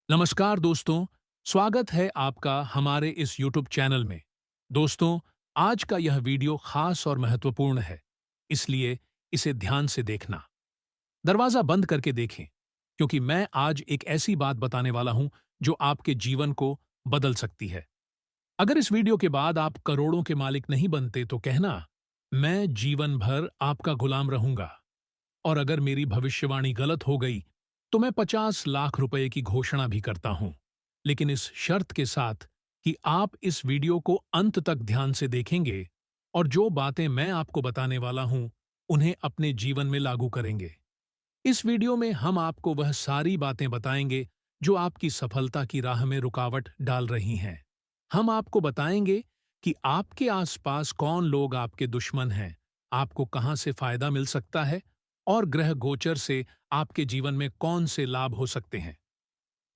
नमस्कार दोस्तों, स्वागत है आपका हमारे इस YouTube चैनल में। दोस्तों, आज का यह वीडियो खास और महत्वपूर्ण है, इसलिए इसे ध्यान से देखना। दरवाजा बंद करके देखें, क्योंकि मैं आज एक ऐसी बात बताने वाला हूं जो आपके जीवन को बदल सकती है। अगर इस वीडियो के बाद आप करोड़ों के मालिक नहीं बनते तो कहना, मैं जीवन भर आपका गुलाम रहूंगा। और अगर मेरी भविष्यवाणी गलत हो गई तो मैं 50 लाख रुपए की घोषणा भी करता हूं, लेकिन इस शर्त के साथ कि आप इस वीडियो को अंत तक ध्यान से देखेंगे और जो बातें मैं आपको बताने वाला हूं उन्हें अपने जीवन में लागू करेंगे। इस वीडियो में हम आपको वह सारी बातें बताएंगे जो आपकी सफलता की राह में रुकावट डाल रही हैं। हम आपको बताएंगे कि आपके आसपास कौन लोग आपके दुश्मन हैं, आपको कहां से फायदा मिल सकता है और ग्रह गोचर से आपके जीवन में कौन से लाभ हो सकते हैं।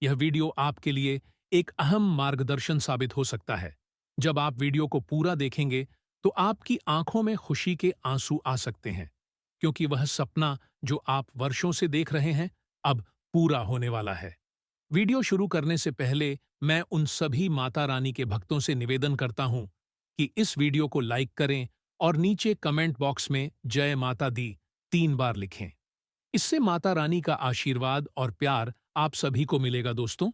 यह वीडियो आपके लिए एक अहम मार्गदर्शन साबित हो सकता है। जब आप वीडियो को पूरा देखेंगे तो आपकी आंखों में खुशी के आंसू आ सकते हैं, क्योंकि वह सपना जो आप वर्षों से देख रहे हैं अब पूरा होने वाला है। वीडियो शुरू करने से पहले मैं उन सभी माता रानी के भक्तों से निवेदन करता हूं कि इस वीडियो को लाइक करें और नीचे कमेंट बॉक्स में जय माता दी 3 बार लिखें। इससे माता रानी का आशीर्वाद और प्यार आप सभी को मिलेगा। दोस्तों,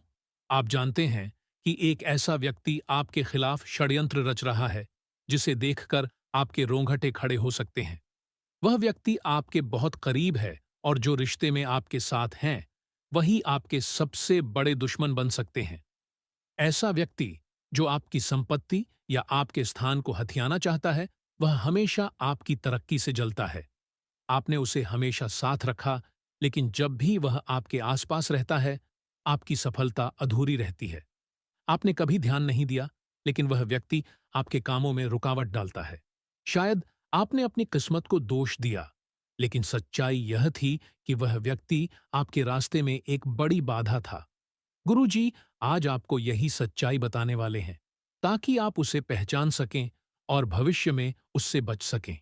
आप जानते हैं कि एक ऐसा व्यक्ति आपके खिलाफ षड्यंत्र रच रहा है जिसे देखकर आपके रोंगटे खड़े हो सकते हैं। वह व्यक्ति आपके बहुत करीब है और जो रिश्ते में आपके साथ हैं वही आपके सबसे बड़े दुश्मन बन सकते हैं। ऐसा व्यक्ति जो आपकी संपत्ति या आपके स्थान को हथियाना चाहता है, वह हमेशा आपकी तरक्की से जलता है। आपने उसे हमेशा साथ रखा, लेकिन जब भी वह आपके आसपास रहता है आपकी सफलता अधूरी रहती है। आपने कभी ध्यान नहीं दिया, लेकिन वह व्यक्ति आपके कामों में रुकावट डालता है। शायद आपने अपनी किस्मत को दोष दिया, लेकिन सच्चाई यह थी कि वह व्यक्ति आपके रास्ते में एक बड़ी बाधा था। गुरुजी आज आपको यही सच्चाई बताने वाले हैं, ताकि आप उसे पहचान सकें और भविष्य में उससे बच सकें।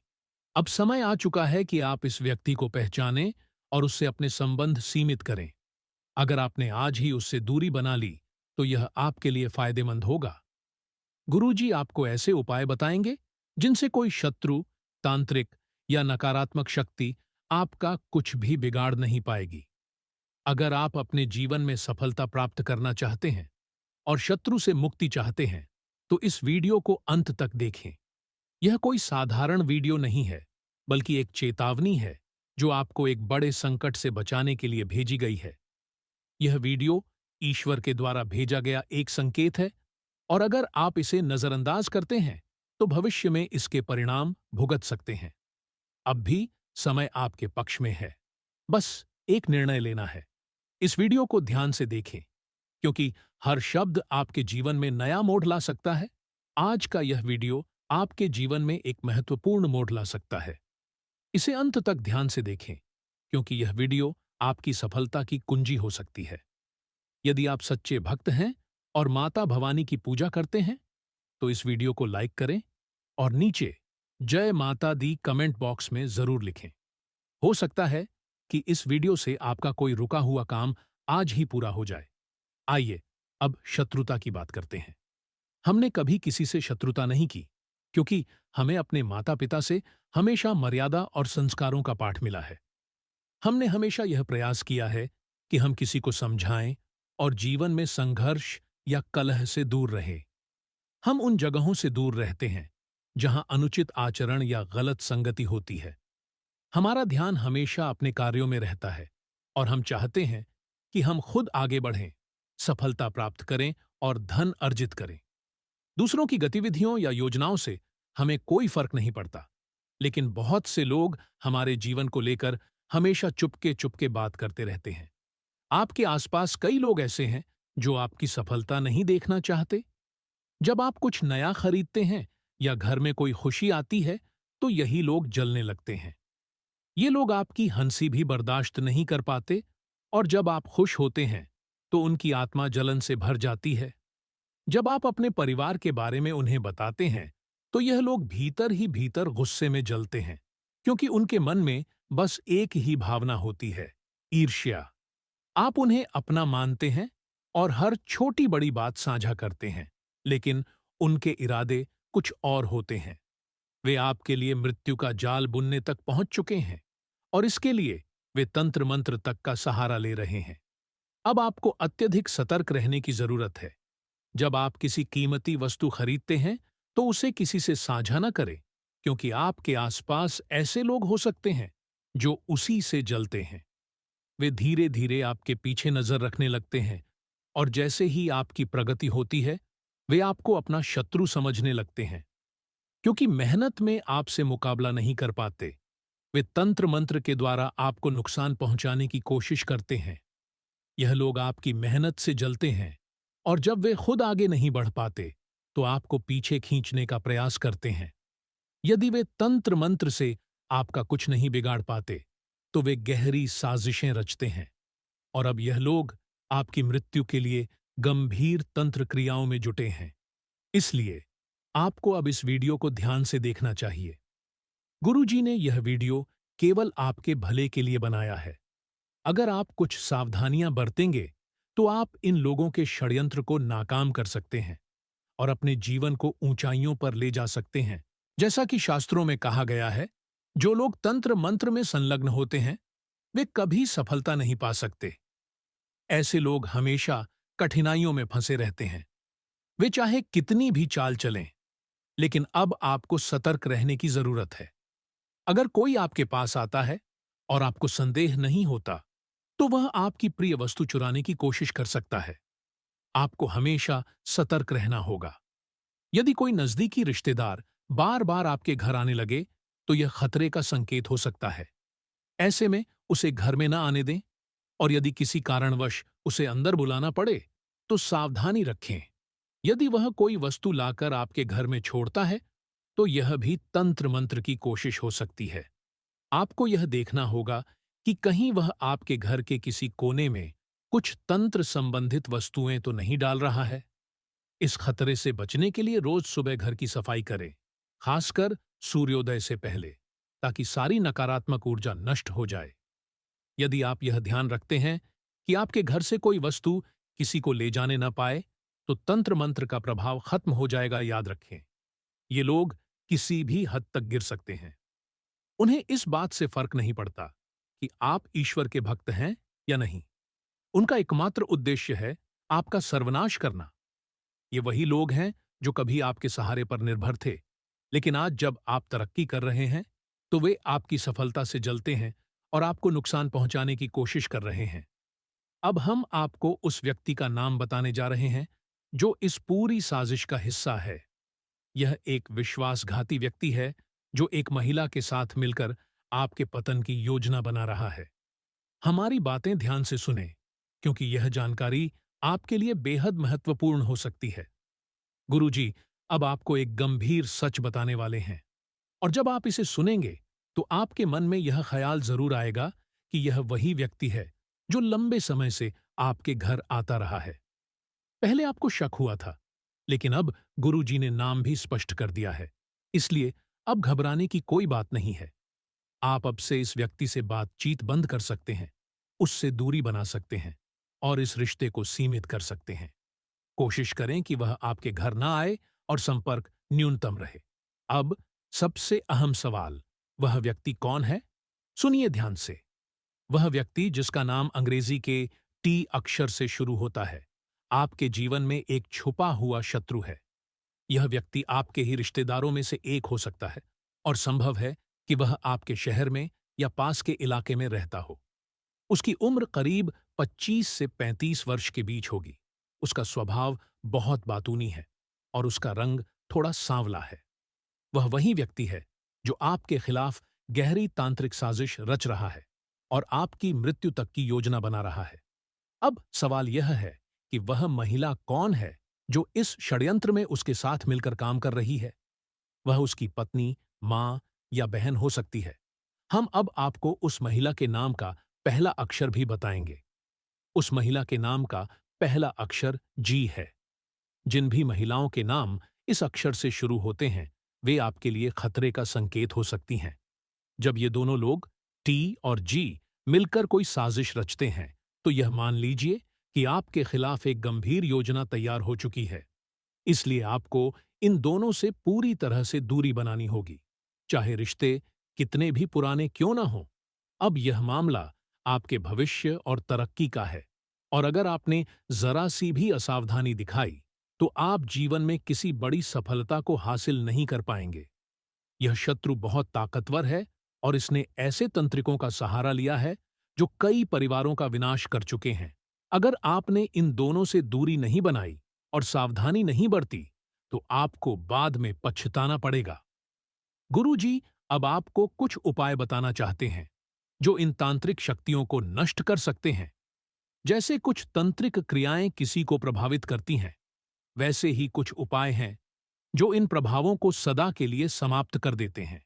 अब समय आ चुका है कि आप इस व्यक्ति को पहचानें और उससे अपने संबंध सीमित करें। अगर आपने आज ही उससे दूरी बना ली तो यह आपके लिए फायदेमंद होगा। गुरुजी आपको ऐसे उपाय बताएंगे जिनसे कोई शत्रु, तांत्रिक या नकारात्मक शक्ति आपका कुछ भी बिगाड़ नहीं पाएगी। अगर आप अपने जीवन में सफलता प्राप्त करना चाहते हैं और शत्रु से मुक्ति चाहते हैं तो इस वीडियो को अंत तक देखें। यह कोई साधारण वीडियो नहीं है, बल्कि एक चेतावनी है जो आपको एक बड़े संकट से बचाने के लिए भेजी गई है। यह वीडियो ईश्वर के द्वारा भेजा गया एक संकेत है, और अगर आप इसे नजरअंदाज करते हैं तो भविष्य में इसके परिणाम भुगत सकते हैं। अब भी समय आपके पक्ष में है, बस एक निर्णय लेना है। इस वीडियो को ध्यान से देखें, क्योंकि हर शब्द आपके जीवन में नया मोड़ ला सकता है। आज का यह वीडियो आपके जीवन में एक महत्वपूर्ण मोड़ ला सकता है। इसे अंत तक ध्यान से देखें, क्योंकि यह वीडियो आपकी सफलता की कुंजी हो सकती है। यदि आप सच्चे भक्त हैं और माता भवानी की पूजा करते हैं तो इस वीडियो को लाइक करें और नीचे जय माता दी कमेंट बॉक्स में जरूर लिखें। हो सकता है कि इस वीडियो से आपका कोई रुका हुआ काम आज ही पूरा हो जाए। आइए अब शत्रुता की बात करते हैं। हमने कभी किसी से शत्रुता नहीं की, क्योंकि हमें अपने माता पिता से हमेशा मर्यादा और संस्कारों का पाठ मिला है। हमने हमेशा यह प्रयास किया है कि हम किसी को समझाएं और जीवन में संघर्ष या कलह से दूर रहें। हम उन जगहों से दूर रहते हैं जहां अनुचित आचरण या गलत संगति होती है। हमारा ध्यान हमेशा अपने कार्यों में रहता है और हम चाहते हैं कि हम खुद आगे बढ़ें, सफलता प्राप्त करें और धन अर्जित करें। दूसरों की गतिविधियों या योजनाओं से हमें कोई फर्क नहीं पड़ता, लेकिन बहुत से लोग हमारे जीवन को लेकर हमेशा चुपके चुपके बात करते रहते हैं। आपके आसपास कई लोग ऐसे हैं जो आपकी सफलता नहीं देखना चाहते। जब आप कुछ नया खरीदते हैं या घर में कोई खुशी आती है तो यही लोग जलने लगते हैं। ये लोग आपकी हंसी भी बर्दाश्त नहीं कर पाते, और जब आप खुश होते हैं तो उनकी आत्मा जलन से भर जाती है। जब आप अपने परिवार के बारे में उन्हें बताते हैं तो यह लोग भीतर ही भीतर गुस्से में जलते हैं, क्योंकि उनके मन में बस एक ही भावना होती है, ईर्ष्या। आप उन्हें अपना मानते हैं और हर छोटी बड़ी बात साझा करते हैं, लेकिन उनके इरादे कुछ और होते हैं। वे आपके लिए मृत्यु का जाल बुनने तक पहुंच चुके हैं और इसके लिए वे तंत्र मंत्र तक का सहारा ले रहे हैं। अब आपको अत्यधिक सतर्क रहने की जरूरत है। जब आप किसी कीमती वस्तु खरीदते हैं तो उसे किसी से साझा न करें, क्योंकि आपके आसपास ऐसे लोग हो सकते हैं जो उसी से जलते हैं। वे धीरे धीरे आपके पीछे नजर रखने लगते हैं और जैसे ही आपकी प्रगति होती है वे आपको अपना शत्रु समझने लगते हैं। क्योंकि मेहनत में आपसे मुकाबला नहीं कर पाते, वे तंत्र मंत्र के द्वारा आपको नुकसान पहुंचाने की कोशिश करते हैं। यह लोग आपकी मेहनत से जलते हैं और जब वे खुद आगे नहीं बढ़ पाते तो आपको पीछे खींचने का प्रयास करते हैं। यदि वे तंत्र मंत्र से आपका कुछ नहीं बिगाड़ पाते तो वे गहरी साजिशें रचते हैं और अब यह लोग आपकी मृत्यु के लिए गंभीर तंत्र क्रियाओं में जुटे हैं। इसलिए आपको अब इस वीडियो को ध्यान से देखना चाहिए। गुरुजी ने यह वीडियो केवल आपके भले के लिए बनाया है। अगर आप कुछ सावधानियां बरतेंगे तो आप इन लोगों के षड्यंत्र को नाकाम कर सकते हैं और अपने जीवन को ऊंचाइयों पर ले जा सकते हैं। जैसा कि शास्त्रों में कहा गया है, जो लोग तंत्र मंत्र में संलग्न होते हैं वे कभी सफलता नहीं पा सकते। ऐसे लोग हमेशा कठिनाइयों में फंसे रहते हैं। वे चाहे कितनी भी चाल चलें, लेकिन अब आपको सतर्क रहने की जरूरत है। अगर कोई आपके पास आता है और आपको संदेह नहीं होता तो वह आपकी प्रिय वस्तु चुराने की कोशिश कर सकता है। आपको हमेशा सतर्क रहना होगा। यदि कोई नजदीकी रिश्तेदार बार बार आपके घर आने लगे तो यह खतरे का संकेत हो सकता है। ऐसे में उसे घर में न आने दें और यदि किसी कारणवश उसे अंदर बुलाना पड़े तो सावधानी रखें। यदि वह कोई वस्तु लाकर आपके घर में छोड़ता है तो यह भी तंत्र मंत्र की कोशिश हो सकती है। आपको यह देखना होगा कि कहीं वह आपके घर के किसी कोने में कुछ तंत्र संबंधित वस्तुएं तो नहीं डाल रहा है। इस खतरे से बचने के लिए रोज सुबह घर की सफाई करें, खासकर सूर्योदय से पहले, ताकि सारी नकारात्मक ऊर्जा नष्ट हो जाए। यदि आप यह ध्यान रखते हैं कि आपके घर से कोई वस्तु किसी को ले जाने न पाए तो तंत्र मंत्र का प्रभाव खत्म हो जाएगा। याद रखें, ये लोग किसी भी हद तक गिर सकते हैं। उन्हें इस बात से फर्क नहीं पड़ता कि आप ईश्वर के भक्त हैं या नहीं। उनका एकमात्र उद्देश्य है आपका सर्वनाश करना। ये वही लोग हैं जो कभी आपके सहारे पर निर्भर थे, लेकिन आज जब आप तरक्की कर रहे हैं तो वे आपकी सफलता से जलते हैं और आपको नुकसान पहुंचाने की कोशिश कर रहे हैं। अब हम आपको उस व्यक्ति का नाम बताने जा रहे हैं जो इस पूरी साजिश का हिस्सा है। यह एक विश्वासघाती व्यक्ति है जो एक महिला के साथ मिलकर आपके पतन की योजना बना रहा है। हमारी बातें ध्यान से सुनें, क्योंकि यह जानकारी आपके लिए बेहद महत्वपूर्ण हो सकती है। गुरुजी अब आपको एक गंभीर सच बताने वाले हैं और जब आप इसे सुनेंगे तो आपके मन में यह ख्याल जरूर आएगा कि यह वही व्यक्ति है जो लंबे समय से आपके घर आता रहा है। पहले आपको शक हुआ था, लेकिन अब गुरुजी ने नाम भी स्पष्ट कर दिया है, इसलिए अब घबराने की कोई बात नहीं है। आप अब से इस व्यक्ति से बातचीत बंद कर सकते हैं, उससे दूरी बना सकते हैं और इस रिश्ते को सीमित कर सकते हैं। कोशिश करें कि वह आपके घर ना आए और संपर्क न्यूनतम रहे। अब सबसे अहम सवाल, वह व्यक्ति कौन है? सुनिए ध्यान से। वह व्यक्ति जिसका नाम अंग्रेजी के टी अक्षर से शुरू होता है, आपके जीवन में एक छुपा हुआ शत्रु है। यह व्यक्ति आपके ही रिश्तेदारों में से एक हो सकता है और संभव है कि वह आपके शहर में या पास के इलाके में रहता हो। उसकी उम्र करीब 25 से 35 वर्ष के बीच होगी। उसका स्वभाव बहुत बातूनी है और उसका रंग थोड़ा सांवला है। वह वही व्यक्ति है जो आपके खिलाफ गहरी तांत्रिक साजिश रच रहा है और आपकी मृत्यु तक की योजना बना रहा है। अब सवाल यह है कि वह महिला कौन है जो इस षड्यंत्र में उसके साथ मिलकर काम कर रही है। वह उसकी पत्नी, मां या बहन हो सकती है। हम अब आपको उस महिला के नाम का पहला अक्षर भी बताएंगे। उस महिला के नाम का पहला अक्षर जी है। जिन भी महिलाओं के नाम इस अक्षर से शुरू होते हैं वे आपके लिए खतरे का संकेत हो सकती हैं। जब ये दोनों लोग टी और जी मिलकर कोई साजिश रचते हैं तो यह मान लीजिए कि आपके खिलाफ एक गंभीर योजना तैयार हो चुकी है। इसलिए आपको इन दोनों से पूरी तरह से दूरी बनानी होगी, चाहे रिश्ते कितने भी पुराने क्यों ना हों। अब यह मामला आपके भविष्य और तरक्की का है, और अगर आपने जरा सी भी असावधानी दिखाई तो आप जीवन में किसी बड़ी सफलता को हासिल नहीं कर पाएंगे। यह शत्रु बहुत ताकतवर है और इसने ऐसे तंत्रिकों का सहारा लिया है जो कई परिवारों का विनाश कर चुके हैं। अगर आपने इन दोनों से दूरी नहीं बनाई और सावधानी नहीं बरती तो आपको बाद में पछताना पड़ेगा। गुरुजी अब आपको कुछ उपाय बताना चाहते हैं जो इन तांत्रिक शक्तियों को नष्ट कर सकते हैं। जैसे कुछ तंत्रिक क्रियाएं किसी को प्रभावित करती हैं, वैसे ही कुछ उपाय हैं जो इन प्रभावों को सदा के लिए समाप्त कर देते हैं।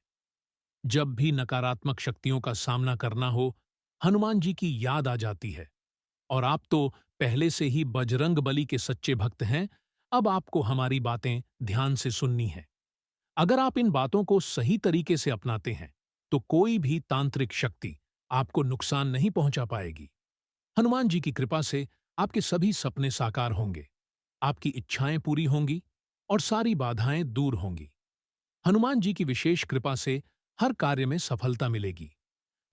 जब भी नकारात्मक शक्तियों का सामना करना हो, हनुमान जी की याद आ जाती है। और आप तो पहले से ही बजरंग बली के सच्चे भक्त हैं। अब आपको हमारी बातें ध्यान से सुननी हैं। अगर आप इन बातों को सही तरीके से अपनाते हैं तो कोई भी तांत्रिक शक्ति आपको नुकसान नहीं पहुंचा पाएगी। हनुमान जी की कृपा से आपके सभी सपने साकार होंगे, आपकी इच्छाएं पूरी होंगी और सारी बाधाएं दूर होंगी। हनुमान जी की विशेष कृपा से हर कार्य में सफलता मिलेगी।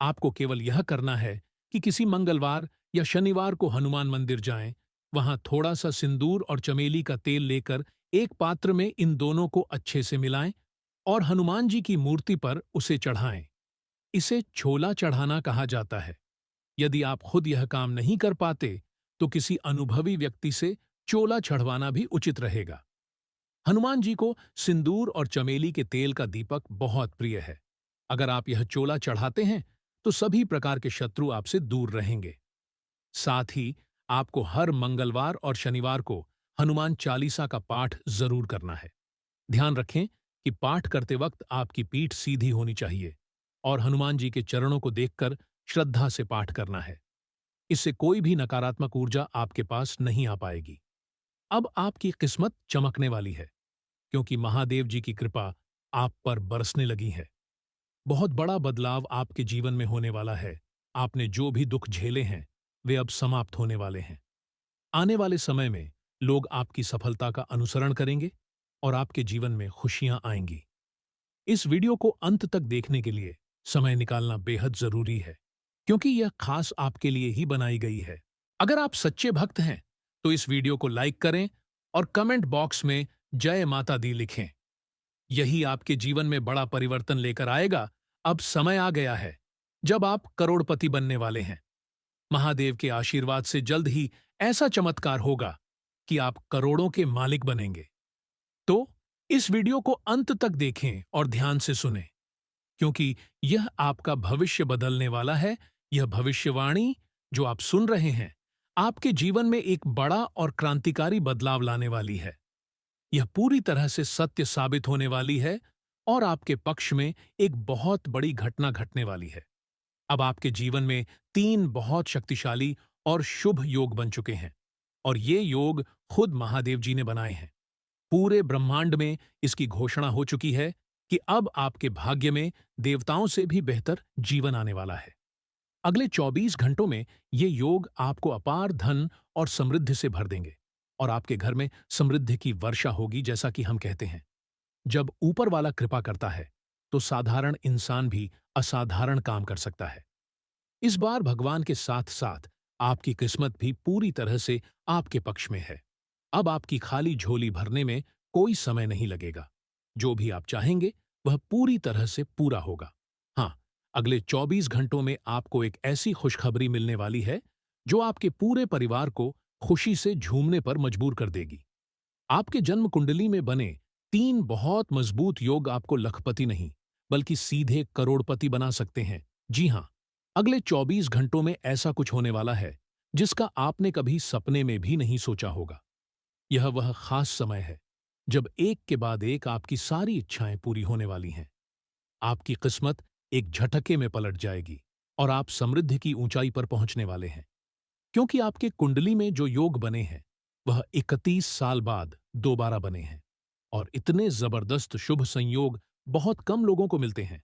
आपको केवल यह करना है कि किसी मंगलवार या शनिवार को हनुमान मंदिर जाएं, वहां थोड़ा सा सिंदूर और चमेली का तेल लेकर एक पात्र में इन दोनों को अच्छे से मिलाएं और हनुमान जी की मूर्ति पर उसे चढ़ाएं। इसे छोला चढ़ाना कहा जाता है। यदि आप खुद यह काम नहीं कर पाते तो किसी अनुभवी व्यक्ति से चोला चढ़वाना भी उचित रहेगा। हनुमान जी को सिंदूर और चमेली के तेल का दीपक बहुत प्रिय है। अगर आप यह चोला चढ़ाते हैं तो सभी प्रकार के शत्रु आपसे दूर रहेंगे। साथ ही आपको हर मंगलवार और शनिवार को हनुमान चालीसा का पाठ जरूर करना है। ध्यान रखें कि पाठ करते वक्त आपकी पीठ सीधी होनी चाहिए और हनुमान जी के चरणों को देखकर श्रद्धा से पाठ करना है। इससे कोई भी नकारात्मक ऊर्जा आपके पास नहीं आ पाएगी। अब आपकी किस्मत चमकने वाली है, क्योंकि महादेव जी की कृपा आप पर बरसने लगी है। बहुत बड़ा बदलाव आपके जीवन में होने वाला है। आपने जो भी दुख झेले हैं वे अब समाप्त होने वाले हैं। आने वाले समय में लोग आपकी सफलता का अनुसरण करेंगे और आपके जीवन में खुशियां आएंगी। इस वीडियो को अंत तक देखने के लिए समय निकालना बेहद जरूरी है, क्योंकि यह खास आपके लिए ही बनाई गई है। अगर आप सच्चे भक्त हैं तो इस वीडियो को लाइक करें और कमेंट बॉक्स में जय माता दी लिखें। यही आपके जीवन में बड़ा परिवर्तन लेकर आएगा। अब समय आ गया है जब आप करोड़पति बनने वाले हैं। महादेव के आशीर्वाद से जल्द ही ऐसा चमत्कार होगा कि आप करोड़ों के मालिक बनेंगे। तो इस वीडियो को अंत तक देखें और ध्यान से सुनें, क्योंकि यह आपका भविष्य बदलने वाला है। यह भविष्यवाणी जो आप सुन रहे हैं आपके जीवन में एक बड़ा और क्रांतिकारी बदलाव लाने वाली है। यह पूरी तरह से सत्य साबित होने वाली है और आपके पक्ष में एक बहुत बड़ी घटना घटने वाली है। अब आपके जीवन में 3 बहुत शक्तिशाली और शुभ योग बन चुके हैं, और ये योग खुद महादेव जी ने बनाए हैं। पूरे ब्रह्मांड में इसकी घोषणा हो चुकी है कि अब आपके भाग्य में देवताओं से भी बेहतर जीवन आने वाला है। अगले 24 घंटों में ये योग आपको अपार धन और समृद्धि से भर देंगे और आपके घर में समृद्धि की वर्षा होगी। जैसा कि हम कहते हैं, जब ऊपर वाला कृपा करता है तो साधारण इंसान भी असाधारण काम कर सकता है। इस बार भगवान के साथ साथ आपकी किस्मत भी पूरी तरह से आपके पक्ष में है। अब आपकी खाली झोली भरने में कोई समय नहीं लगेगा। जो भी आप चाहेंगे वह पूरी तरह से पूरा होगा। हाँ, अगले 24 घंटों में आपको एक ऐसी खुशखबरी मिलने वाली है जो आपके पूरे परिवार को खुशी से झूमने पर मजबूर कर देगी। आपके जन्म कुंडली में बने 3 बहुत मजबूत योग आपको लखपति नहीं बल्कि सीधे करोड़पति बना सकते हैं। जी हाँ, अगले 24 घंटों में ऐसा कुछ होने वाला है जिसका आपने कभी सपने में भी नहीं सोचा होगा। यह वह खास समय है जब एक के बाद एक आपकी सारी इच्छाएं पूरी होने वाली हैं। आपकी किस्मत एक झटके में पलट जाएगी और आप समृद्धि की ऊंचाई पर पहुंचने वाले हैं, क्योंकि आपके कुंडली में जो योग बने हैं वह 31 साल बाद दोबारा बने हैं। और इतने जबरदस्त शुभ संयोग बहुत कम लोगों को मिलते हैं।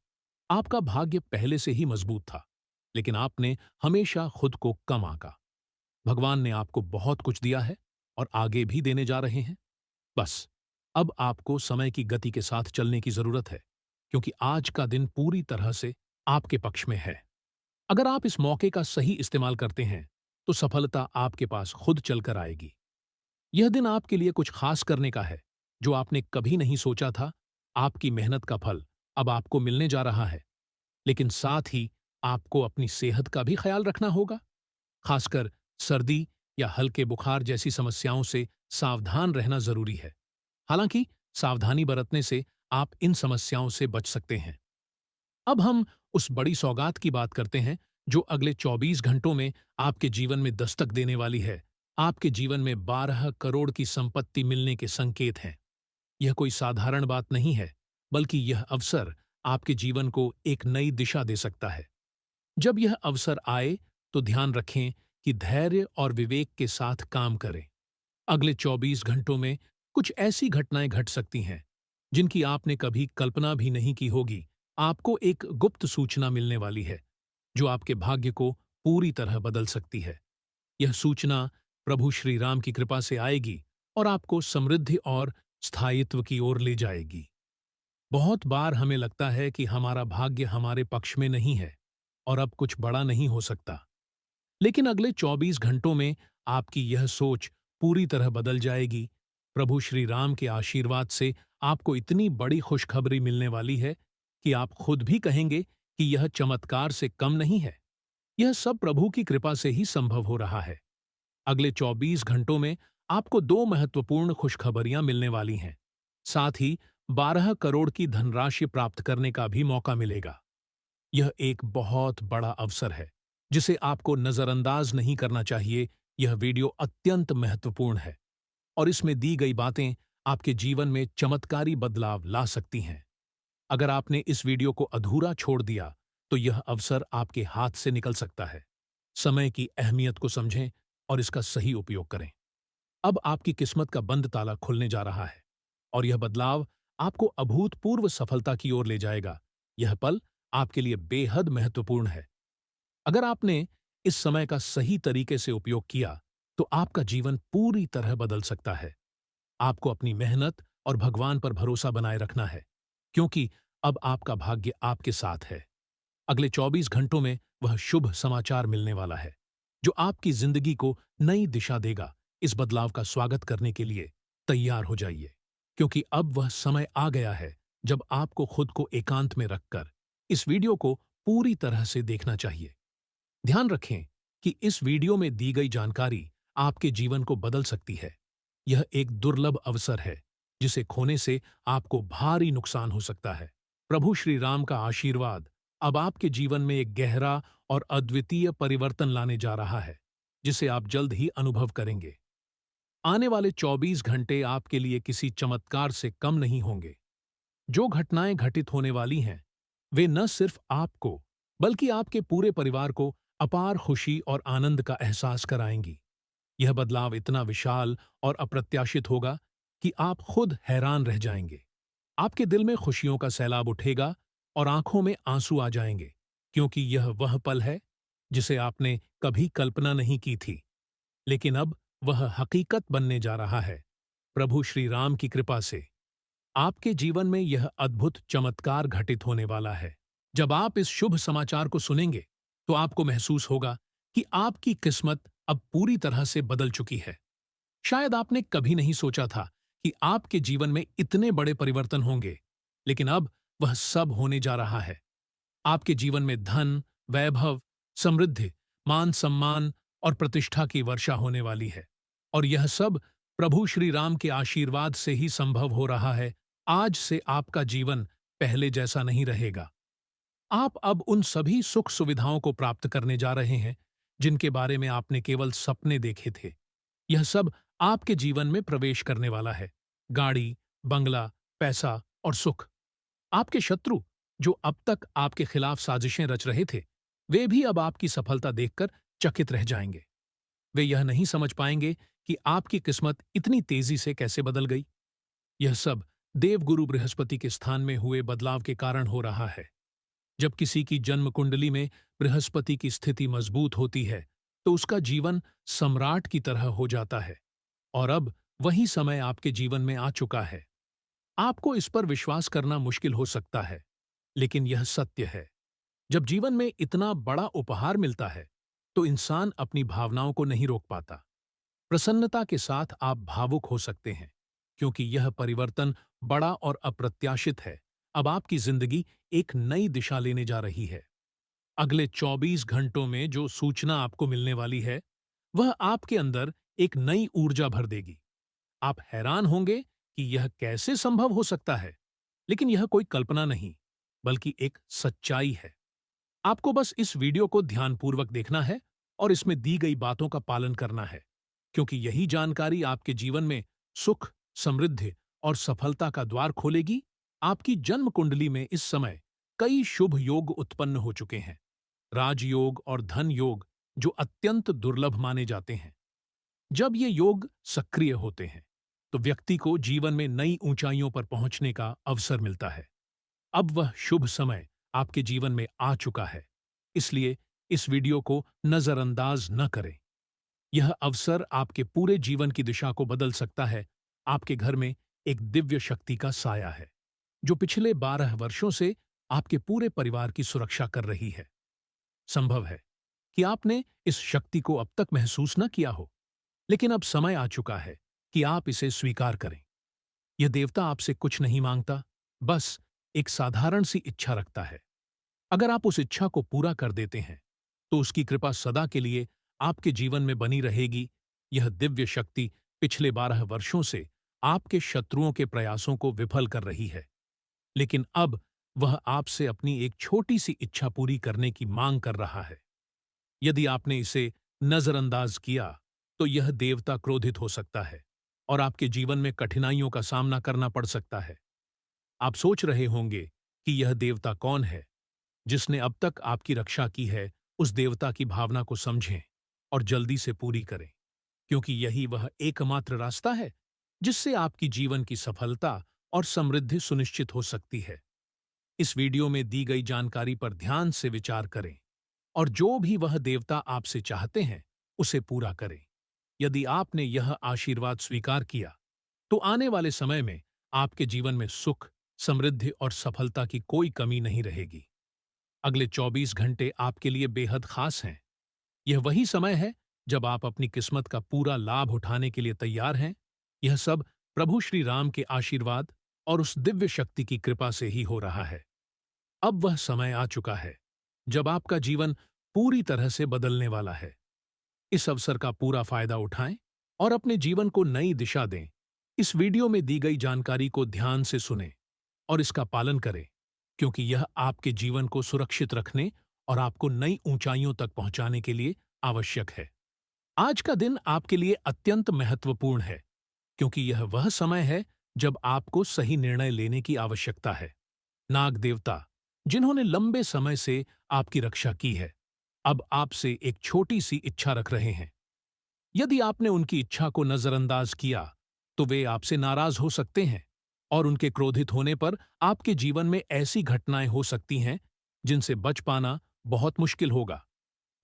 आपका भाग्य पहले से ही मजबूत था, लेकिन आपने हमेशा खुद को कम आंका। भगवान ने आपको बहुत कुछ दिया है और आगे भी देने जा रहे हैं। बस अब आपको समय की गति के साथ चलने की जरूरत है, क्योंकि आज का दिन पूरी तरह से आपके पक्ष में है। अगर आप इस मौके का सही इस्तेमाल करते हैं, तो सफलता आपके पास खुद चलकर आएगी। यह दिन आपके लिए कुछ खास करने का है, जो आपने कभी नहीं सोचा था। आपकी मेहनत का फल अब आपको मिलने जा रहा है, लेकिन साथ ही आपको अपनी सेहत का भी ख्याल रखना होगा। खासकर सर्दी या हल्के बुखार जैसी समस्याओं से सावधान रहना जरूरी है। हालांकि सावधानी बरतने से आप इन समस्याओं से बच सकते हैं। अब हम उस बड़ी सौगात की बात करते हैं, जो अगले 24 घंटों में आपके जीवन में दस्तक देने वाली है। आपके जीवन में 12 करोड़ की संपत्ति मिलने के संकेत हैं। यह कोई साधारण बात नहीं है, बल्कि यह अवसर आपके जीवन को एक नई दिशा दे सकता है। जब यह अवसर आए, तो ध्यान रखें कि धैर्य और विवेक के साथ काम करें। अगले 24 घंटों में कुछ ऐसी घटनाएं घट सकती हैं, जिनकी आपने कभी कल्पना भी नहीं की होगी। आपको एक गुप्त सूचना मिलने वाली है, जो आपके भाग्य को पूरी तरह बदल सकती है। यह सूचना प्रभु श्री राम की कृपा से आएगी और आपको समृद्धि और स्थायित्व की ओर ले जाएगी। बहुत बार हमें लगता है कि हमारा भाग्य हमारे पक्ष में नहीं है और अब कुछ बड़ा नहीं हो सकता। लेकिन अगले 24 घंटों में आपकी यह सोच पूरी तरह बदल जाएगी। प्रभु श्री राम के आशीर्वाद से आपको इतनी बड़ी खुशखबरी मिलने वाली है कि आप खुद भी कहेंगे कि यह चमत्कार से कम नहीं है। यह सब प्रभु की कृपा से ही संभव हो रहा है। अगले 24 घंटों में आपको दो महत्वपूर्ण खुशखबरियां मिलने वाली हैं। साथ ही 12 करोड़ की धनराशि प्राप्त करने का भी मौका मिलेगा। यह एक बहुत बड़ा अवसर है, जिसे आपको नजरअंदाज नहीं करना चाहिए। यह वीडियो अत्यंत महत्वपूर्ण है और इसमें दी गई बातें आपके जीवन में चमत्कारी बदलाव ला सकती हैं। अगर आपने इस वीडियो को अधूरा छोड़ दिया, तो यह अवसर आपके हाथ से निकल सकता है। समय की अहमियत को समझें और इसका सही उपयोग करें। अब आपकी किस्मत का बंद ताला खुलने जा रहा है और यह बदलाव आपको अभूतपूर्व सफलता की ओर ले जाएगा। यह पल आपके लिए बेहद महत्वपूर्ण है। अगर आपने इस समय का सही तरीके से उपयोग किया, तो आपका जीवन पूरी तरह बदल सकता है। आपको अपनी मेहनत और भगवान पर भरोसा बनाए रखना है, क्योंकि अब आपका भाग्य आपके साथ है। अगले 24 घंटों में वह शुभ समाचार मिलने वाला है, जो आपकी जिंदगी को नई दिशा देगा। इस बदलाव का स्वागत करने के लिए तैयार हो जाइए, क्योंकि अब वह समय आ गया है जब आपको खुद को एकांत में रखकर इस वीडियो को पूरी तरह से देखना चाहिए। ध्यान रखें कि इस वीडियो में दी गई जानकारी आपके जीवन को बदल सकती है। यह एक दुर्लभ अवसर है, जिसे खोने से आपको भारी नुकसान हो सकता है। प्रभु श्री राम का आशीर्वाद अब आपके जीवन में एक गहरा और अद्वितीय परिवर्तन लाने जा रहा है, जिसे आप जल्द ही अनुभव करेंगे। आने वाले 24 घंटे आपके लिए किसी चमत्कार से कम नहीं होंगे। जो घटनाएं घटित होने वाली हैं, वे न सिर्फ आपको, बल्कि आपके पूरे परिवार को अपार खुशी और आनंद का एहसास कराएंगी। यह बदलाव इतना विशाल और अप्रत्याशित होगा कि आप खुद हैरान रह जाएंगे। आपके दिल में खुशियों का सैलाब उठेगा और आंखों में आंसू आ जाएंगे, क्योंकि यह वह पल है जिसे आपने कभी कल्पना नहीं की थी, लेकिन अब वह हकीकत बनने जा रहा है। प्रभु श्री राम की कृपा से आपके जीवन में यह अद्भुत चमत्कार घटित होने वाला है। जब आप इस शुभ समाचार को सुनेंगे, तो आपको महसूस होगा कि आपकी किस्मत अब पूरी तरह से बदल चुकी है। शायद आपने कभी नहीं सोचा था कि आपके जीवन में इतने बड़े परिवर्तन होंगे, लेकिन अब वह सब होने जा रहा है। आपके जीवन में धन, वैभव, समृद्धि, मान सम्मान और प्रतिष्ठा की वर्षा होने वाली है, और यह सब प्रभु श्री राम के आशीर्वाद से ही संभव हो रहा है। आज से आपका जीवन पहले जैसा नहीं रहेगा। आप अब उन सभी सुख सुविधाओं को प्राप्त करने जा रहे हैं, जिनके बारे में आपने केवल सपने देखे थे। यह सब आपके जीवन में प्रवेश करने वाला है। गाड़ी, बंगला, पैसा और सुख। आपके शत्रु, जो अब तक आपके खिलाफ साजिशें रच रहे थे, वे भी अब आपकी सफलता देखकर चकित रह जाएंगे। वे यह नहीं समझ पाएंगे कि आपकी किस्मत इतनी तेजी से कैसे बदल गई। यह सब देवगुरु बृहस्पति के स्थान में हुए बदलाव के कारण हो रहा है। जब किसी की जन्म कुंडली में बृहस्पति की स्थिति मजबूत होती है, तो उसका जीवन सम्राट की तरह हो जाता है। और अब वही समय आपके जीवन में आ चुका है। आपको इस पर विश्वास करना मुश्किल हो सकता है, लेकिन यह सत्य है। जब जीवन में इतना बड़ा उपहार मिलता है, तो इंसान अपनी भावनाओं को नहीं रोक पाता। प्रसन्नता के साथ आप भावुक हो सकते हैं, क्योंकि यह परिवर्तन बड़ा और अप्रत्याशित है। अब आपकी जिंदगी एक नई दिशा लेने जा रही है। अगले 24 घंटों में जो सूचना आपको मिलने वाली है, वह आपके अंदर एक नई ऊर्जा भर देगी। आप हैरान होंगे कि यह कैसे संभव हो सकता है, लेकिन यह कोई कल्पना नहीं, बल्कि एक सच्चाई है। आपको बस इस वीडियो को ध्यानपूर्वक देखना है और इसमें दी गई बातों का पालन करना है, क्योंकि यही जानकारी आपके जीवन में सुख, समृद्धि और सफलता का द्वार खोलेगी। आपकी जन्म कुंडली में इस समय कई शुभ योग उत्पन्न हो चुके हैं। राजयोग और धन योग, जो अत्यंत दुर्लभ माने जाते हैं। जब ये योग सक्रिय होते हैं, तो व्यक्ति को जीवन में नई ऊंचाइयों पर पहुंचने का अवसर मिलता है। अब वह शुभ समय आपके जीवन में आ चुका है, इसलिए इस वीडियो को नजरअंदाज न करें। यह अवसर आपके पूरे जीवन की दिशा को बदल सकता है। आपके घर में एक दिव्य शक्ति का साया है, जो पिछले 12 वर्षों से आपके पूरे परिवार की सुरक्षा कर रही है। संभव है कि आपने इस शक्ति को अब तक महसूस न किया हो, लेकिन अब समय आ चुका है कि आप इसे स्वीकार करें। यह देवता आपसे कुछ नहीं मांगता, बस एक साधारण सी इच्छा रखता है। अगर आप उस इच्छा को पूरा कर देते हैं, तो उसकी कृपा सदा के लिए आपके जीवन में बनी रहेगी। यह दिव्य शक्ति पिछले 12 वर्षों से आपके शत्रुओं के प्रयासों को विफल कर रही है, लेकिन अब वह आपसे अपनी एक छोटी सी इच्छा पूरी करने की मांग कर रहा है। यदि आपने इसे नजरअंदाज किया, तो यह देवता क्रोधित हो सकता है और आपके जीवन में कठिनाइयों का सामना करना पड़ सकता है। आप सोच रहे होंगे कि यह देवता कौन है जिसने अब तक आपकी रक्षा की है। उस देवता की भावना को समझें और जल्दी से पूरी करें, क्योंकि यही वह एकमात्र रास्ता है जिससे आपकी जीवन की सफलता और समृद्धि सुनिश्चित हो सकती है। इस वीडियो में दी गई जानकारी पर ध्यान से विचार करें और जो भी वह देवता आपसे चाहते हैं, उसे पूरा करें। यदि आपने यह आशीर्वाद स्वीकार किया, तो आने वाले समय में आपके जीवन में सुख, समृद्धि और सफलता की कोई कमी नहीं रहेगी। अगले 24 घंटे आपके लिए बेहद खास हैं। यह वही समय है जब आप अपनी किस्मत का पूरा लाभ उठाने के लिए तैयार हैं। यह सब प्रभु श्री राम के आशीर्वाद और उस दिव्य शक्ति की कृपा से ही हो रहा है। अब वह समय आ चुका है जब आपका जीवन पूरी तरह से बदलने वाला है। इस अवसर का पूरा फायदा उठाएं और अपने जीवन को नई दिशा दें। इस वीडियो में दी गई जानकारी को ध्यान से सुनें और इसका पालन करें, क्योंकि यह आपके जीवन को सुरक्षित रखने और आपको नई ऊंचाइयों तक पहुंचाने के लिए आवश्यक है। आज का दिन आपके लिए अत्यंत महत्वपूर्ण है, क्योंकि यह वह समय है जब आपको सही निर्णय लेने की आवश्यकता है। नाग देवता, जिन्होंने लंबे समय से आपकी रक्षा की है, अब आपसे एक छोटी सी इच्छा रख रहे हैं। यदि आपने उनकी इच्छा को नजरअंदाज किया, तो वे आपसे नाराज हो सकते हैं और उनके क्रोधित होने पर आपके जीवन में ऐसी घटनाएं हो सकती हैं जिनसे बच पाना बहुत मुश्किल होगा।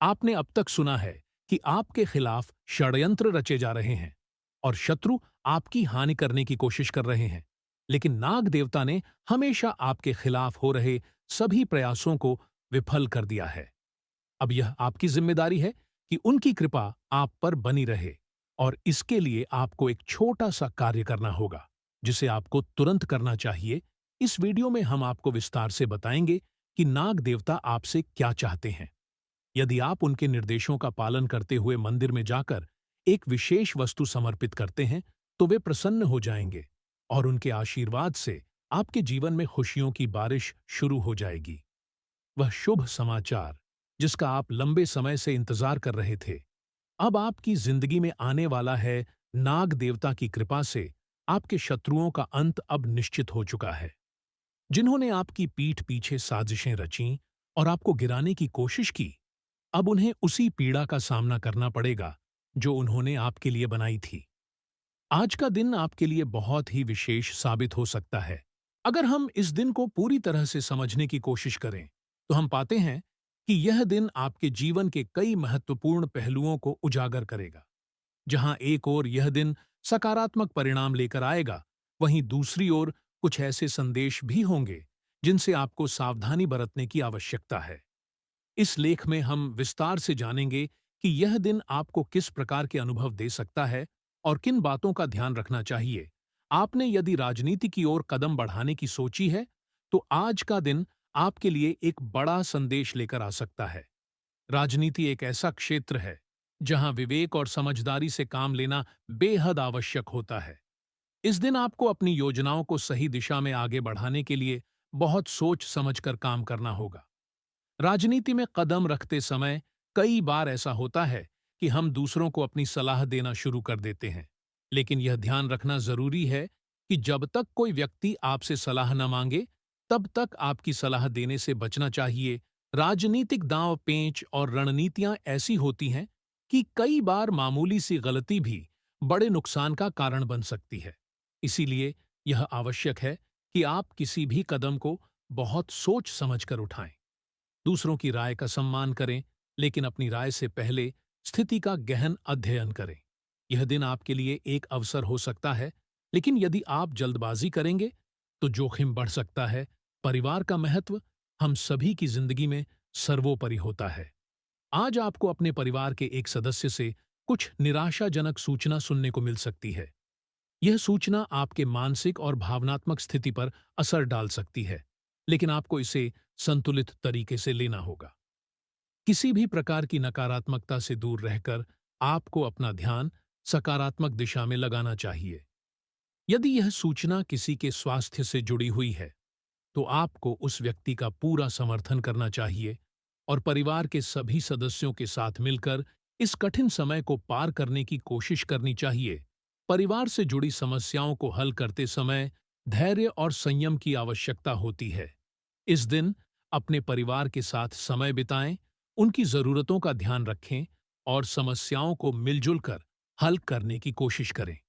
आपने अब तक सुना है कि आपके खिलाफ षड्यंत्र रचे जा रहे हैं और शत्रु आपकी हानि करने की कोशिश कर रहे हैं, लेकिन नाग देवता ने हमेशा आपके खिलाफ हो रहे सभी प्रयासों को विफल कर दिया है। अब यह आपकी जिम्मेदारी है कि उनकी कृपा आप पर बनी रहे, और इसके लिए आपको एक छोटा सा कार्य करना होगा, जिसे आपको तुरंत करना चाहिए। इस वीडियो में हम आपको विस्तार से बताएंगे कि नाग देवता आपसे क्या चाहते हैं। यदि आप उनके निर्देशों का पालन करते हुए मंदिर में जाकर एक विशेष वस्तु समर्पित करते हैं, तो वे प्रसन्न हो जाएंगे और उनके आशीर्वाद से आपके जीवन में खुशियों की बारिश शुरू हो जाएगी। वह शुभ समाचार जिसका आप लंबे समय से इंतजार कर रहे थे, अब आपकी जिंदगी में आने वाला है। नाग देवता की कृपा से आपके शत्रुओं का अंत अब निश्चित हो चुका है। जिन्होंने आपकी पीठ पीछे साजिशें रचीं और आपको गिराने की कोशिश की, अब उन्हें उसी पीड़ा का सामना करना पड़ेगा जो उन्होंने आपके लिए बनाई थी। आज का दिन आपके लिए बहुत ही विशेष साबित हो सकता है। अगर हम इस दिन को पूरी तरह से समझने की कोशिश करें, तो हम पाते हैं कि यह दिन आपके जीवन के कई महत्वपूर्ण पहलुओं को उजागर करेगा। जहां एक ओर यह दिन सकारात्मक परिणाम लेकर आएगा, वहीं दूसरी ओर कुछ ऐसे संदेश भी होंगे जिनसे आपको सावधानी बरतने की आवश्यकता है। इस लेख में हम विस्तार से जानेंगे कि यह दिन आपको किस प्रकार के अनुभव दे सकता है और किन बातों का ध्यान रखना चाहिए। आपने यदि राजनीति की ओर कदम बढ़ाने की सोची है, तो आज का दिन आपके लिए एक बड़ा संदेश लेकर आ सकता है। राजनीति एक ऐसा क्षेत्र है जहां विवेक और समझदारी से काम लेना बेहद आवश्यक होता है। इस दिन आपको अपनी योजनाओं को सही दिशा में आगे बढ़ाने के लिए बहुत सोच समझकर काम करना होगा। राजनीति में कदम रखते समय कई बार ऐसा होता है कि हम दूसरों को अपनी सलाह देना शुरू कर देते हैं, लेकिन यह ध्यान रखना जरूरी है कि जब तक कोई व्यक्ति आपसे सलाह न मांगे, तब तक आपकी सलाह देने से बचना चाहिए। राजनीतिक दांव पेंच और रणनीतियां ऐसी होती हैं कि कई बार मामूली सी गलती भी बड़े नुकसान का कारण बन सकती है। इसीलिए यह आवश्यक है कि आप किसी भी कदम को बहुत सोच समझकर उठाएं। दूसरों की राय का सम्मान करें, लेकिन अपनी राय से पहले स्थिति का गहन अध्ययन करें। यह दिन आपके लिए एक अवसर हो सकता है, लेकिन यदि आप जल्दबाजी करेंगे तो जोखिम बढ़ सकता है। परिवार का महत्व हम सभी की जिंदगी में सर्वोपरि होता है। आज आपको अपने परिवार के एक सदस्य से कुछ निराशाजनक सूचना सुनने को मिल सकती है। यह सूचना आपके मानसिक और भावनात्मक स्थिति पर असर डाल सकती है, लेकिन आपको इसे संतुलित तरीके से लेना होगा। किसी भी प्रकार की नकारात्मकता से दूर रहकर आपको अपना ध्यान सकारात्मक दिशा में लगाना चाहिए। यदि यह सूचना किसी के स्वास्थ्य से जुड़ी हुई है, तो आपको उस व्यक्ति का पूरा समर्थन करना चाहिए और परिवार के सभी सदस्यों के साथ मिलकर इस कठिन समय को पार करने की कोशिश करनी चाहिए। परिवार से जुड़ी समस्याओं को हल करते समय धैर्य और संयम की आवश्यकता होती है। इस दिन अपने परिवार के साथ समय बिताएं, उनकी जरूरतों का ध्यान रखें और समस्याओं को मिलजुल कर हल करने की कोशिश करें।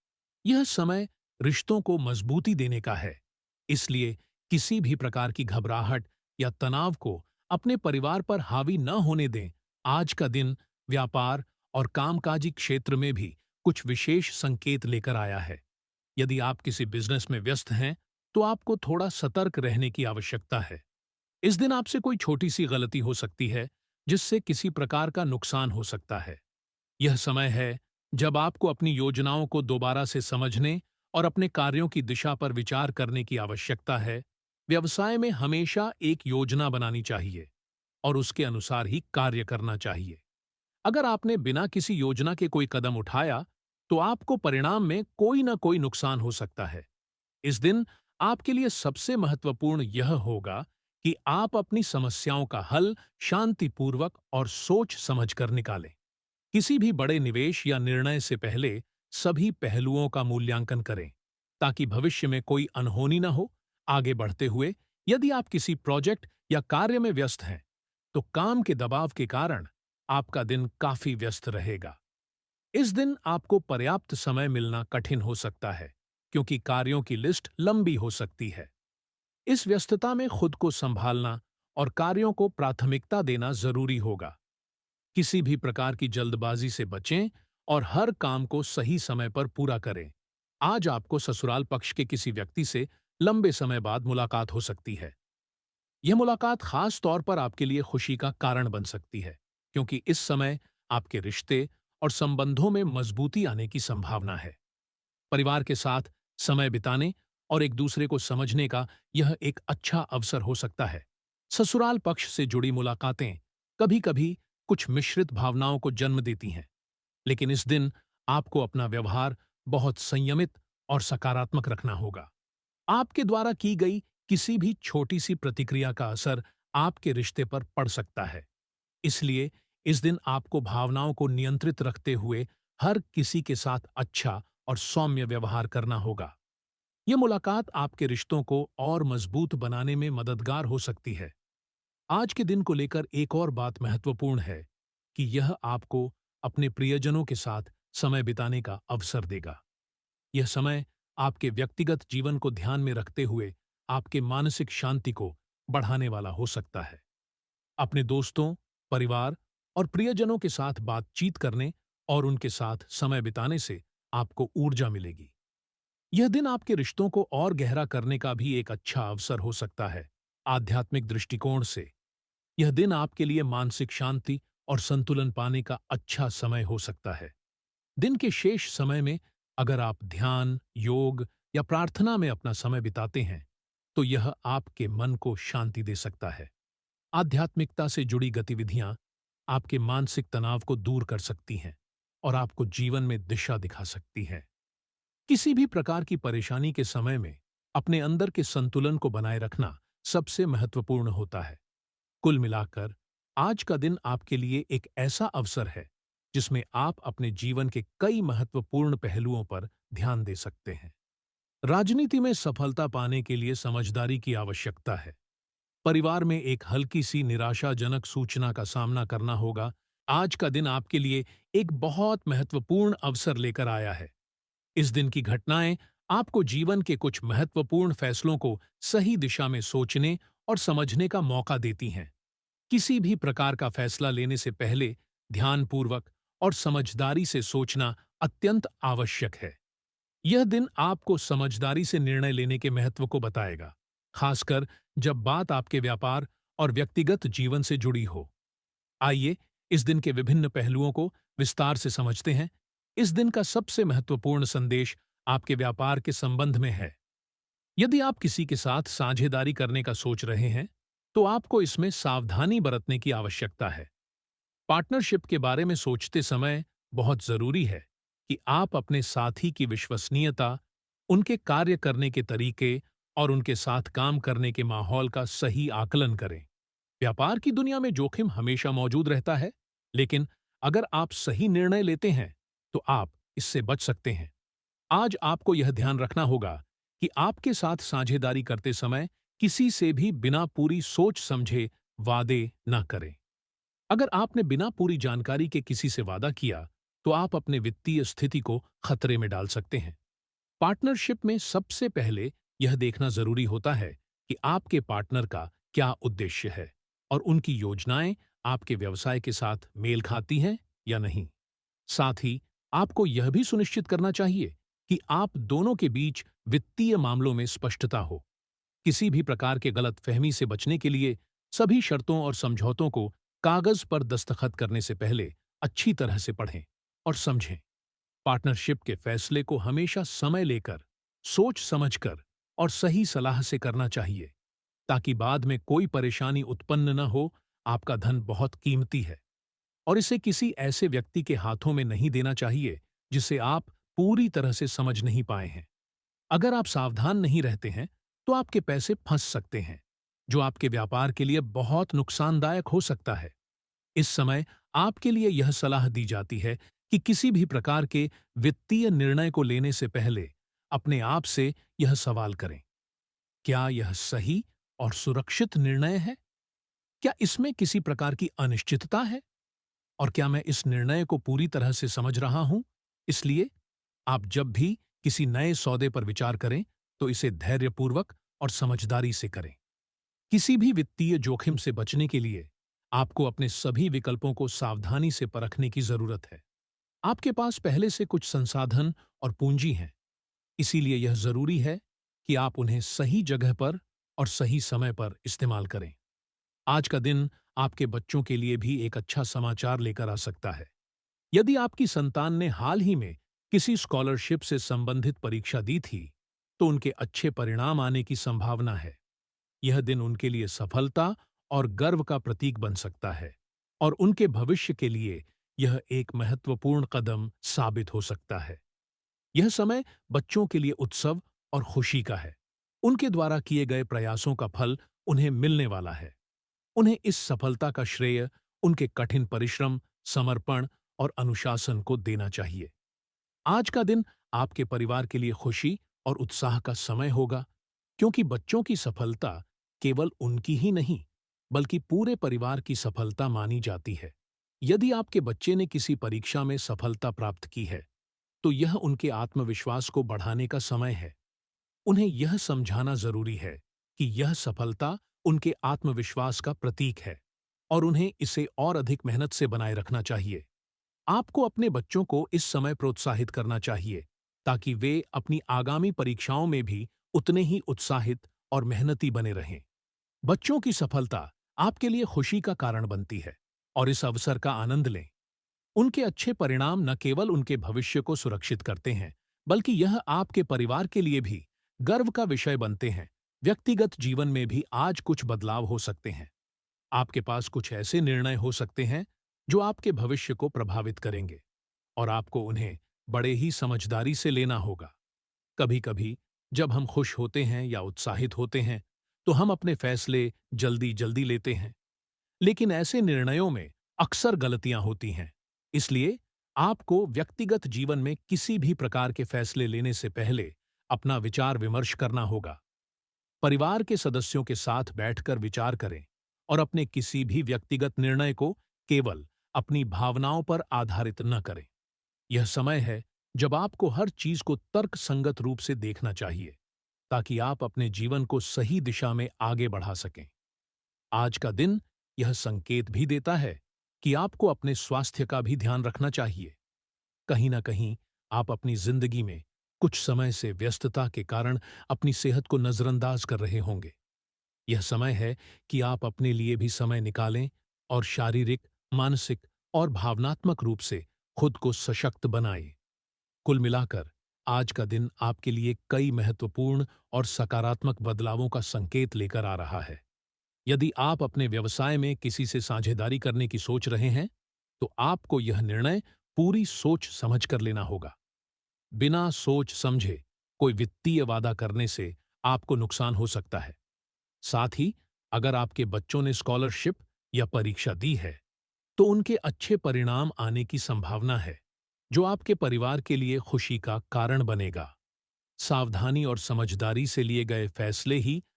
यह समय रिश्तों को मजबूती देने का है। इसलिए किसी भी प्रकार की घबराहट या तनाव को अपने परिवार पर हावी न होने दें। आज का दिन व्यापार और कामकाजी क्षेत्र में भी कुछ विशेष संकेत लेकर आया है। यदि आप किसी बिजनेस में व्यस्त हैं, तो आपको थोड़ा सतर्क रहने की आवश्यकता है। इस दिन आपसे कोई छोटी सी गलती हो सकती है, जिससे किसी प्रकार का नुकसान हो सकता है। यह समय है जब आपको अपनी योजनाओं को दोबारा से समझने और अपने कार्यों की दिशा पर विचार करने की आवश्यकता है। व्यवसाय में हमेशा एक योजना बनानी चाहिए और उसके अनुसार ही कार्य करना चाहिए। अगर आपने बिना किसी योजना के कोई कदम उठाया, तो आपको परिणाम में कोई ना कोई नुकसान हो सकता है। इस दिन आपके लिए सबसे महत्वपूर्ण यह होगा कि आप अपनी समस्याओं का हल शांतिपूर्वक और सोच समझकर निकालें। किसी भी बड़े निवेश या निर्णय से पहले सभी पहलुओं का मूल्यांकन करें, ताकि भविष्य में कोई अनहोनी न हो। आगे बढ़ते हुए यदि आप किसी प्रोजेक्ट या कार्य में व्यस्त हैं, तो काम के दबाव के कारण आपका दिन काफी व्यस्त रहेगा। इस दिन आपको पर्याप्त समय मिलना कठिन हो सकता है, क्योंकि कार्यों की लिस्ट लंबी हो सकती है। इस व्यस्तता में खुद को संभालना और कार्यों को प्राथमिकता देना जरूरी होगा। किसी भी प्रकार की जल्दबाजी से बचें और हर काम को सही समय पर पूरा करें। आज आपको ससुराल पक्ष के किसी व्यक्ति से लंबे समय बाद मुलाकात हो सकती है। यह मुलाकात खास तौर पर आपके लिए खुशी का कारण बन सकती है, क्योंकि इस समय आपके रिश्ते और संबंधों में मजबूती आने की संभावना है। परिवार के साथ समय बिताने और एक दूसरे को समझने का यह एक अच्छा अवसर हो सकता है। ससुराल पक्ष से जुड़ी मुलाकातें कभी-कभी कुछ मिश्रित भावनाओं को जन्म देती हैं, लेकिन इस दिन आपको अपना व्यवहार बहुत संयमित और सकारात्मक रखना होगा। आपके द्वारा की गई किसी भी छोटी सी प्रतिक्रिया का असर आपके रिश्ते पर पड़ सकता है। इसलिए इस दिन आपको भावनाओं को नियंत्रित रखते हुए हर किसी के साथ अच्छा और सौम्य व्यवहार करना होगा। यह मुलाकात आपके रिश्तों को और मजबूत बनाने में मददगार हो सकती है। आज के दिन को लेकर एक और बात महत्वपूर्ण है कि यह आपको अपने प्रियजनों के साथ समय बिताने का अवसर देगा। यह समय आपके व्यक्तिगत जीवन को ध्यान में रखते हुए आपके मानसिक शांति को बढ़ाने वाला हो सकता है। अपने दोस्तों परिवार और प्रियजनों के साथ बातचीत करने और उनके साथ समय बिताने से आपको ऊर्जा मिलेगी। यह दिन आपके रिश्तों को और गहरा करने का भी एक अच्छा अवसर हो सकता है। आध्यात्मिक दृष्टिकोण से यह दिन आपके लिए मानसिक शांति और संतुलन पाने का अच्छा समय हो सकता है। दिन के शेष समय में अगर आप ध्यान, योग या प्रार्थना में अपना समय बिताते हैं, तो यह आपके मन को शांति दे सकता है। आध्यात्मिकता से जुड़ी गतिविधियां आपके मानसिक तनाव को दूर कर सकती हैं और आपको जीवन में दिशा दिखा सकती हैं। किसी भी प्रकार की परेशानी के समय में अपने अंदर के संतुलन को बनाए रखना सबसे महत्वपूर्ण होता है। कुल मिलाकर आज का दिन आपके लिए एक ऐसा अवसर है जिसमें आप अपने जीवन के कई महत्वपूर्ण पहलुओं पर ध्यान दे सकते हैं। राजनीति में सफलता पाने के लिए समझदारी की आवश्यकता है। परिवार में एक हल्की सी निराशाजनक सूचना का सामना करना होगा। आज का दिन आपके लिए एक बहुत महत्वपूर्ण अवसर लेकर आया है। इस दिन की घटनाएं आपको जीवन के कुछ महत्वपूर्ण फैसलों को सही दिशा में सोचने और समझने का मौका देती हैं। किसी भी प्रकार का फैसला लेने से पहले ध्यानपूर्वक और समझदारी से सोचना अत्यंत आवश्यक है। यह दिन आपको समझदारी से निर्णय लेने के महत्व को बताएगा, खासकर जब बात आपके व्यापार और व्यक्तिगत जीवन से जुड़ी हो। आइए इस दिन के विभिन्न पहलुओं को विस्तार से समझते हैं। इस दिन का सबसे महत्वपूर्ण संदेश आपके व्यापार के संबंध में है। यदि आप किसी के साथ साझेदारी करने का सोच रहे हैं, तो आपको इसमें सावधानी बरतने की आवश्यकता है। पार्टनरशिप के बारे में सोचते समय बहुत जरूरी है कि आप अपने साथी की विश्वसनीयता, उनके कार्य करने के तरीके और उनके साथ काम करने के माहौल का सही आकलन करें। व्यापार की दुनिया में जोखिम हमेशा मौजूद रहता है, लेकिन अगर आप सही निर्णय लेते हैं, तो आप इससे बच सकते हैं। आज आपको यह ध्यान रखना होगा कि आपके साथ साझेदारी करते समय किसी से भी बिना पूरी सोच समझे वादे न करें। अगर आपने बिना पूरी जानकारी के किसी से वादा किया, तो आप अपने वित्तीय स्थिति को खतरे में डाल सकते हैं। पार्टनरशिप में सबसे पहले यह देखना जरूरी होता है कि आपके पार्टनर का क्या उद्देश्य है और उनकी योजनाएं आपके व्यवसाय के साथ मेल खाती हैं या नहीं। साथ ही आपको यह भी सुनिश्चित करना चाहिए कि आप दोनों के बीच वित्तीय मामलों में स्पष्टता हो। किसी भी प्रकार के गलतफहमी से बचने के लिए सभी शर्तों और समझौतों को कागज पर दस्तखत करने से पहले अच्छी तरह से पढ़ें और समझें। पार्टनरशिप के फैसले को हमेशा समय लेकर, सोच समझकर और सही सलाह से करना चाहिए, ताकि बाद में कोई परेशानी उत्पन्न न हो। आपका धन बहुत कीमती है और इसे किसी ऐसे व्यक्ति के हाथों में नहीं देना चाहिए जिसे आप पूरी तरह से समझ नहीं पाए हैं। अगर आप सावधान नहीं रहते हैं, तो आपके पैसे फंस सकते हैं, जो आपके व्यापार के लिए बहुत नुकसानदायक हो सकता है। इस समय आपके लिए यह सलाह दी जाती है कि किसी भी प्रकार के वित्तीय निर्णय को लेने से पहले अपने आप से यह सवाल करें: क्या यह सही और सुरक्षित निर्णय है? क्या इसमें किसी प्रकार की अनिश्चितता है? और क्या मैं इस निर्णय को पूरी तरह से समझ रहा हूं? इसलिए आप जब भी किसी नए सौदे पर विचार करें, तो इसे धैर्यपूर्वक और समझदारी से करें। किसी भी वित्तीय जोखिम से बचने के लिए आपको अपने सभी विकल्पों को सावधानी से परखने की जरूरत है। आपके पास पहले से कुछ संसाधन और पूंजी हैं, इसीलिए यह जरूरी है कि आप उन्हें सही जगह पर और सही समय पर इस्तेमाल करें। आज का दिन आपके बच्चों के लिए भी एक अच्छा समाचार लेकर आ सकता है। यदि आपकी संतान ने हाल ही में किसी स्कॉलरशिप से संबंधित परीक्षा दी थी, तो उनके अच्छे परिणाम आने की संभावना है। यह दिन उनके लिए सफलता और गर्व का प्रतीक बन सकता है और उनके भविष्य के लिए यह एक महत्वपूर्ण कदम साबित हो सकता है। यह समय बच्चों के लिए उत्सव और खुशी का है। उनके द्वारा किए गए प्रयासों का फल उन्हें मिलने वाला है। उन्हें इस सफलता का श्रेय उनके कठिन परिश्रम, समर्पण और अनुशासन को देना चाहिए। आज का दिन आपके परिवार के लिए खुशी और उत्साह का समय होगा, क्योंकि बच्चों की सफलता केवल उनकी ही नहीं, बल्कि पूरे परिवार की सफलता मानी जाती है। यदि आपके बच्चे ने किसी परीक्षा में सफलता प्राप्त की है, तो यह उनके आत्मविश्वास को बढ़ाने का समय है। उन्हें यह समझाना जरूरी है कि यह सफलता उनके आत्मविश्वास का प्रतीक है और उन्हें इसे और अधिक मेहनत से बनाए रखना चाहिए। आपको अपने बच्चों को इस समय प्रोत्साहित करना चाहिए ताकि वे अपनी आगामी परीक्षाओं में भी उतने ही उत्साहित और मेहनती बने रहें। बच्चों की सफलता आपके लिए खुशी का कारण बनती है और इस अवसर का आनंद लें। उनके अच्छे परिणाम न केवल उनके भविष्य को सुरक्षित करते हैं, बल्कि यह आपके परिवार के लिए भी गर्व का विषय बनते हैं। व्यक्तिगत जीवन में भी आज कुछ बदलाव हो सकते हैं। आपके पास कुछ ऐसे निर्णय हो सकते हैं जो आपके भविष्य को प्रभावित करेंगे और आपको उन्हें बड़े ही समझदारी से लेना होगा। कभी-कभी जब हम खुश होते हैं या उत्साहित होते हैं, तो हम अपने फैसले जल्दी-जल्दी लेते हैं, लेकिन ऐसे निर्णयों में अक्सर गलतियां होती हैं। इसलिए आपको व्यक्तिगत जीवन में किसी भी प्रकार के फैसले लेने से पहले अपना विचार विमर्श करना होगा। परिवार के सदस्यों के साथ बैठकर विचार करें और अपने किसी भी व्यक्तिगत निर्णय को केवल अपनी भावनाओं पर आधारित न करें। यह समय है जब आपको हर चीज को तर्क संगत रूप से देखना चाहिए ताकि आप अपने जीवन को सही दिशा में आगे बढ़ा सकें। आज का दिन यह संकेत भी देता है कि आपको अपने स्वास्थ्य का भी ध्यान रखना चाहिए। कहीं ना कहीं आप अपनी जिंदगी में कुछ समय से व्यस्तता के कारण अपनी सेहत को नजरअंदाज कर रहे होंगे। यह समय है कि आप अपने लिए भी समय निकालें और शारीरिक, मानसिक और भावनात्मक रूप से खुद को सशक्त बनाएं। कुल मिलाकर आज का दिन आपके लिए कई महत्वपूर्ण और सकारात्मक बदलावों का संकेत लेकर आ रहा है। यदि आप अपने व्यवसाय में किसी से साझेदारी करने की सोच रहे हैं, तो आपको यह निर्णय पूरी सोच समझ कर लेना होगा। बिना सोच समझे कोई वित्तीय वादा करने से आपको नुकसान हो सकता है। साथ ही अगर आपके बच्चों ने स्कॉलरशिप या परीक्षा दी है, तो उनके अच्छे परिणाम आने की संभावना है, जो आपके परिवार के लिए खुशी का कारण बनेगा। सावधानी और समझदारी से लिए गए फैसले ही